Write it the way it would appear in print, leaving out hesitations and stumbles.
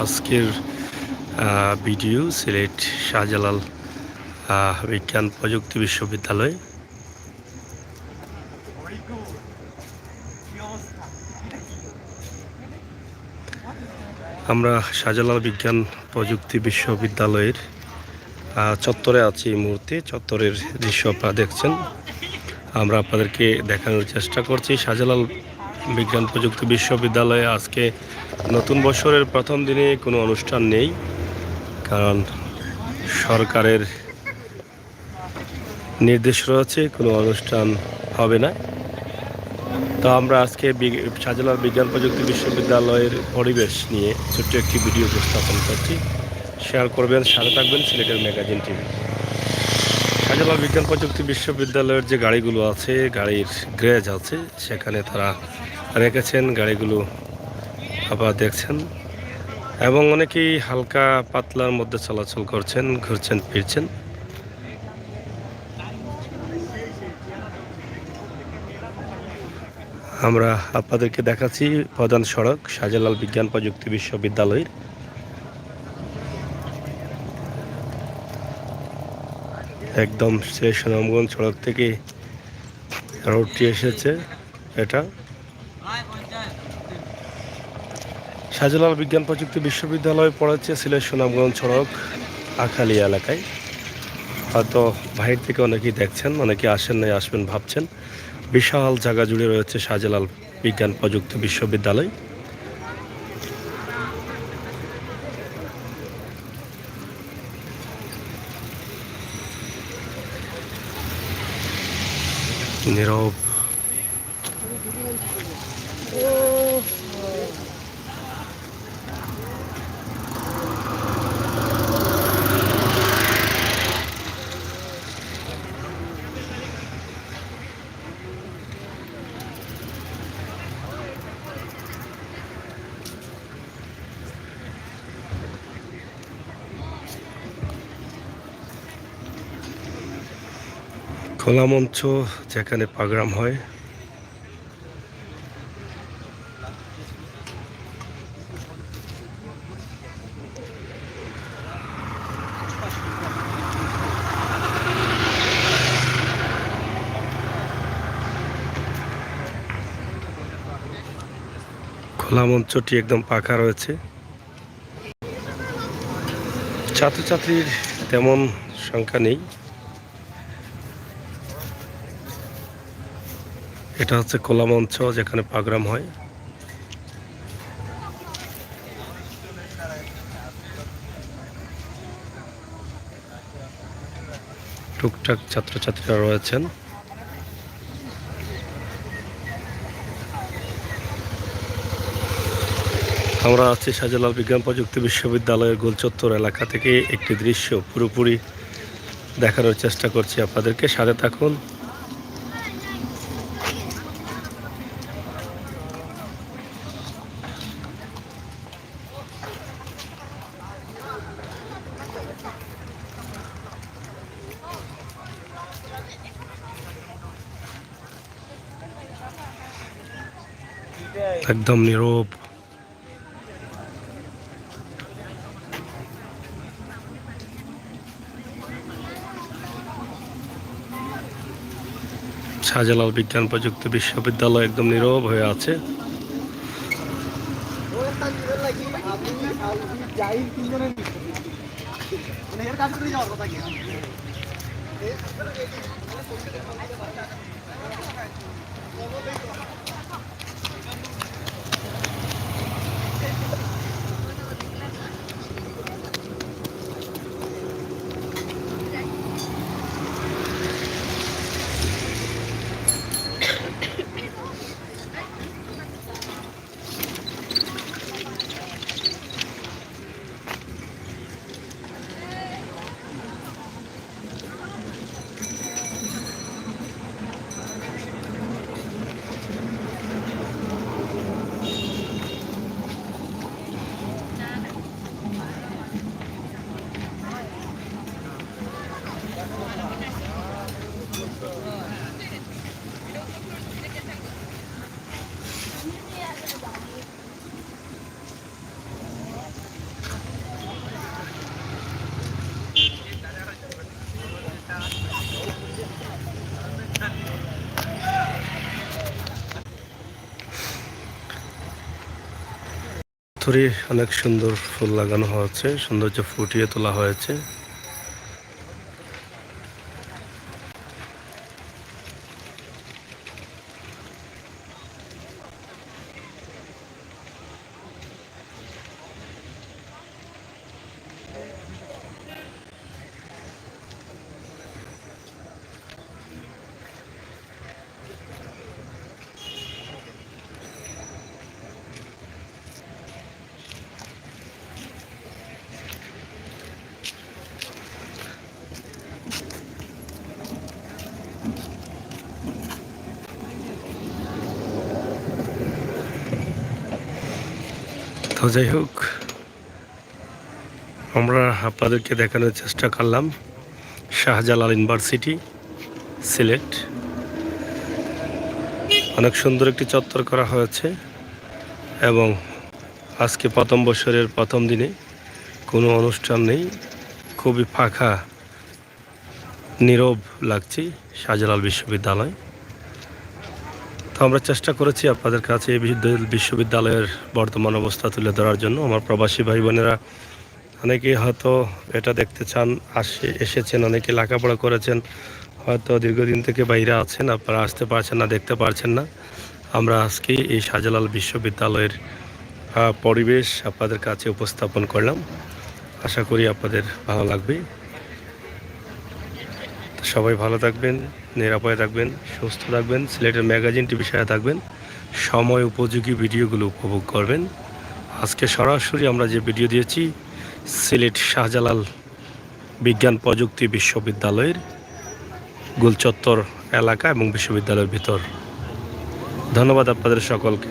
আজকের ভিডিও সিলেট শাহজালাল বিজ্ঞান প্রযুক্তি বিশ্ববিদ্যালয়। আমরা শাহজালাল বিজ্ঞান প্রযুক্তি বিশ্ববিদ্যালয়ের চত্বরে আছি। এই মুহূর্তে চত্বরের দৃশ্য আপনারা দেখছেন। আমরা আপনাদেরকে দেখানোর চেষ্টা করছি শাহজালাল বিজ্ঞান প্রযুক্তি বিশ্ববিদ্যালয়ে আজকে নতুন বছরের প্রথম দিনে কোনো অনুষ্ঠান নেই, কারণ সরকারের নির্দেশ রয়েছে কোনো অনুষ্ঠান হবে না। তো আমরা আজকে শাহজালাল বিজ্ঞান প্রযুক্তি বিশ্ববিদ্যালয়ের পরিবেশ নিয়ে ছোট্ট একটি ভিডিও উপস্থাপন করছি। শেয়ার করবেন, সাথে থাকবেন সিলেটের ম্যাগাজিন টিভি। শাহজালাল বিজ্ঞান প্রযুক্তি বিশ্ববিদ্যালয়ের যে গাড়িগুলো আছে, গাড়ির গ্যারেজ আছে, সেখানে তারা রেখেছেন গাড়িগুলো আবার দেখছেন, এবং অনেকেই হালকা পাতলার মধ্যে চলাচল করছেন, ঘুরছেন ফিরছেন। আমরা আপনাদেরকে দেখাচ্ছি প্রধান সড়ক শাহজালাল বিজ্ঞান প্রযুক্তি বিশ্ববিদ্যালয়ের। একদম সেই সুনামগঞ্জ সড়ক থেকে রোডটি এসেছে। এটা শাহজালাল বিজ্ঞান প্রযুক্তি বিশ্ববিদ্যালয় পড়েছে সিলেট সুনামগঞ্জ সড়ক আখালিয়া এলাকায়। হয়তো বাহির থেকে অনেকেই দেখছেন, অনেকে আসেন নাই, আসবেন ভাবছেন। বিশাল জায়গা জুড়ে রয়েছে শাহজালাল বিজ্ঞান প্রযুক্তি বিশ্ববিদ্যালয়। নীরব খোলা মঞ্চ, যেখানে প্রোগ্রাম হয়। খোলা মঞ্চটি একদম পাকা রয়েছে। ছাত্রছাত্রীর তেমন সংখ্যা নেই। এটা হচ্ছে খোলা মঞ্চ, যেখানে প্রোগ্রাম হয়। টুকটাক ছাত্রছাত্রীরা রয়েছেন। আমরা আছি শাহজালাল বিজ্ঞান প্রযুক্তি বিশ্ববিদ্যালয়ের গোলচত্বর এলাকা থেকে একটি দৃশ্য পুরোপুরি দেখানোর চেষ্টা করছি আপনাদেরকে, সাথে থাকুন। একদম নীরব। শাহজালাল বিজ্ঞান প্রযুক্তি বিশ্ববিদ্যালয় একদম নীরব হয়ে আছে। চত্বরে অনেক সুন্দর ফুল লাগানো হয়েছে, সৌন্দর্য ফুটিয়ে তোলা হয়েছে। তো যাই হোক, আমরা আপনাদেরকে দেখানোর চেষ্টা করলাম শাহজালাল ইউনিভার্সিটি সিলেট। অনেক সুন্দর একটি চত্বর করা হয়েছে এবং আজকে প্রথম বছরের প্রথম দিনে কোনো অনুষ্ঠান নেই, খুবই ফাঁকা নীরব লাগছে শাহজালাল বিশ্ববিদ্যালয়। তো আমরা চেষ্টা করেছি আপনাদের কাছে এই বিশ্ববিদ্যালয়ের বর্তমান অবস্থা তুলে ধরার জন্য। আমার প্রবাসী ভাই বোনেরা অনেকেই হয়তো এটা দেখতে চান, এসেছেন, অনেকে লেখাপড়া করেছেন, হয়তো দীর্ঘদিন থেকে বাইরে আছেন, আপনারা আসতে পারছেন না, দেখতে পারছেন না। আমরা আজকে এই শাহজালাল বিশ্ববিদ্যালয়ের পরিবেশ আপনাদের কাছে উপস্থাপন করলাম। আশা করি আপনাদের ভালো লাগবে। সবাই ভালো থাকবেন, নিরাপদে থাকবেন, সুস্থ থাকবেন, সিলেটের ম্যাগাজিন টিভি সাথে থাকবেন, সময় উপযোগী ভিডিওগুলো উপভোগ করবেন। আজকে সরাসরি আমরা যে ভিডিও দিয়েছি সিলেট শাহজালাল বিজ্ঞান প্রযুক্তি বিশ্ববিদ্যালয়ের গোলচত্বর এলাকা এবং বিশ্ববিদ্যালয়ের ভিতর। ধন্যবাদ আপনাদের সকলকে।